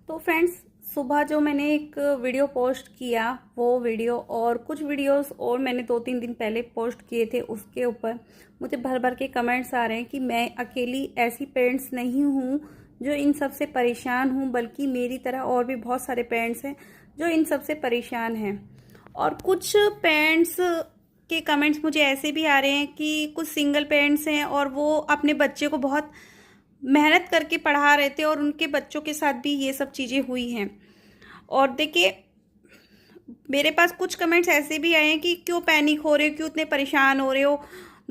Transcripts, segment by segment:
तो फ्रेंड्स, सुबह जो मैंने एक वीडियो पोस्ट किया, वो वीडियो और कुछ वीडियोस और मैंने 2-3 दिन पहले पोस्ट किए थे, उसके ऊपर मुझे भर भर के कमेंट्स आ रहे हैं कि मैं अकेली ऐसी पेरेंट्स नहीं हूँ जो इन सब से परेशान हूँ, बल्कि मेरी तरह और भी बहुत सारे पेरेंट्स हैं जो इन सब से परेशान हैं। और कुछ पेरेंट्स के कमेंट्स मुझे ऐसे भी आ रहे हैं कि कुछ सिंगल पेरेंट्स हैं और वो अपने बच्चे को बहुत मेहनत करके पढ़ा रहे थे और उनके बच्चों के साथ भी ये सब चीज़ें हुई हैं। और देखिए, मेरे पास कुछ कमेंट्स ऐसे भी आए हैं कि क्यों पैनिक हो रहे हो, क्यों इतने परेशान हो रहे हो,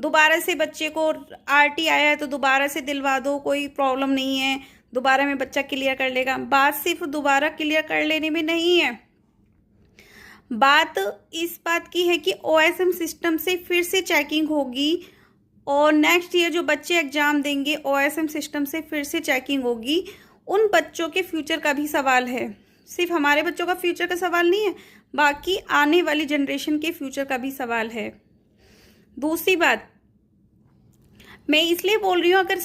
दोबारा से बच्चे को आरटी आया है तो दोबारा से दिलवा दो, कोई प्रॉब्लम नहीं है, दोबारा में बच्चा क्लियर कर लेगा। बात सिर्फ दोबारा क्लियर कर लेने में नहीं है, बात इस बात की है कि ओएसएम सिस्टम से फिर से चेकिंग होगी और नेक्स्ट ईयर जो बच्चे एग्जाम देंगे ओएसएम सिस्टम से फिर से चेकिंग होगी। उन बच्चों के फ्यूचर का भी सवाल है, सिर्फ हमारे बच्चों का फ्यूचर का सवाल नहीं है, बाकी आने वाली जनरेशन के फ्यूचर का भी सवाल है। दूसरी बात, मैं इसलिए बोल रही हूँ, अगर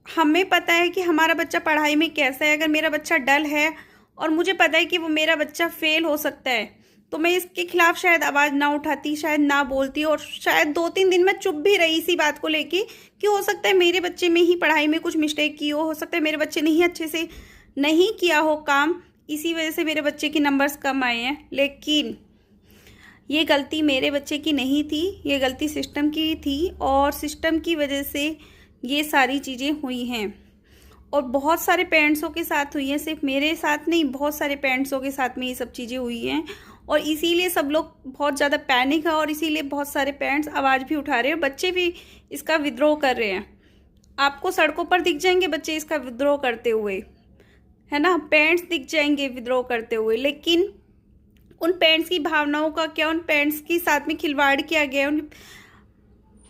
हमें पता है कि हमारा बच्चा पढ़ाई में कैसा है, अगर मेरा बच्चा डल है और मुझे पता है कि वो मेरा बच्चा फेल हो सकता है, तो मैं इसके खिलाफ शायद आवाज़ ना उठाती, शायद ना बोलती, और शायद 2-3 दिन में चुप भी रही इसी बात को लेके कि हो सकता है मेरे बच्चे में ही पढ़ाई में कुछ मिस्टेक की हो सकता है मेरे बच्चे ने ही अच्छे से नहीं किया हो काम, इसी वजह से मेरे बच्चे के नंबर्स कम आए हैं। लेकिन ये गलती मेरे बच्चे की नहीं थी, ये गलती सिस्टम की थी और सिस्टम की वजह से ये सारी चीज़ें हुई हैं और बहुत सारे पेरेंट्सों के साथ हुई हैं, सिर्फ मेरे साथ नहीं, बहुत सारे पेरेंट्सों के साथ में ये सब चीज़ें हुई हैं और इसीलिए सब लोग बहुत ज़्यादा पैनिक है और इसीलिए बहुत सारे पेरेंट्स आवाज़ भी उठा रहे हैं, बच्चे भी इसका विद्रोह कर रहे हैं। आपको सड़कों पर दिख जाएंगे बच्चे इसका विद्रोह करते हुए, है ना, पेरेंट्स दिख जाएंगे विद्रोह करते हुए, लेकिन उन पेरेंट्स की भावनाओं का क्या, उन पेरेंट्स के साथ में खिलवाड़ किया गया। उन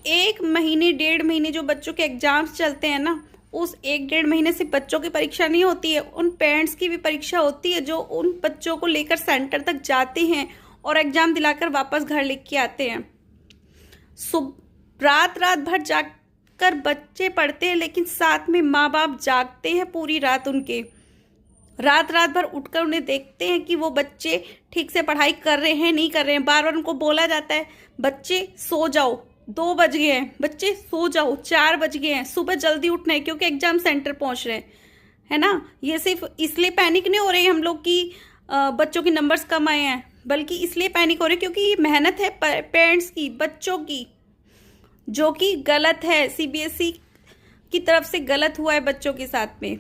1 महीने 1.5 महीने जो बच्चों के एग्जाम्स चलते हैं ना, उस 1-1.5 महीने से बच्चों की परीक्षा नहीं होती है, उन पेरेंट्स की भी परीक्षा होती है जो उन बच्चों को लेकर सेंटर तक जाते हैं और एग्जाम दिलाकर वापस घर लेके आते हैं। रात भर जागकर बच्चे पढ़ते हैं, लेकिन साथ में माँ बाप जागते हैं पूरी रात, उनके रात भर उठकर उन्हें देखते हैं कि वो बच्चे ठीक से पढ़ाई कर रहे हैं नहीं कर रहे हैं। बार बार उनको बोला जाता है बच्चे सो जाओ, 2 बज गए हैं, बच्चे सो जाओ, 4 बज गए हैं, सुबह जल्दी उठना है क्योंकि एग्जाम सेंटर पहुंच रहे हैं, है ना। ये सिर्फ इसलिए पैनिक नहीं हो रहे हम लोग कि बच्चों के नंबर्स कम आए हैं, बल्कि इसलिए पैनिक हो रहे क्योंकि ये मेहनत है पेरेंट्स की, बच्चों की, जो कि गलत है, सीबीएसई की तरफ से गलत हुआ है बच्चों के साथ में।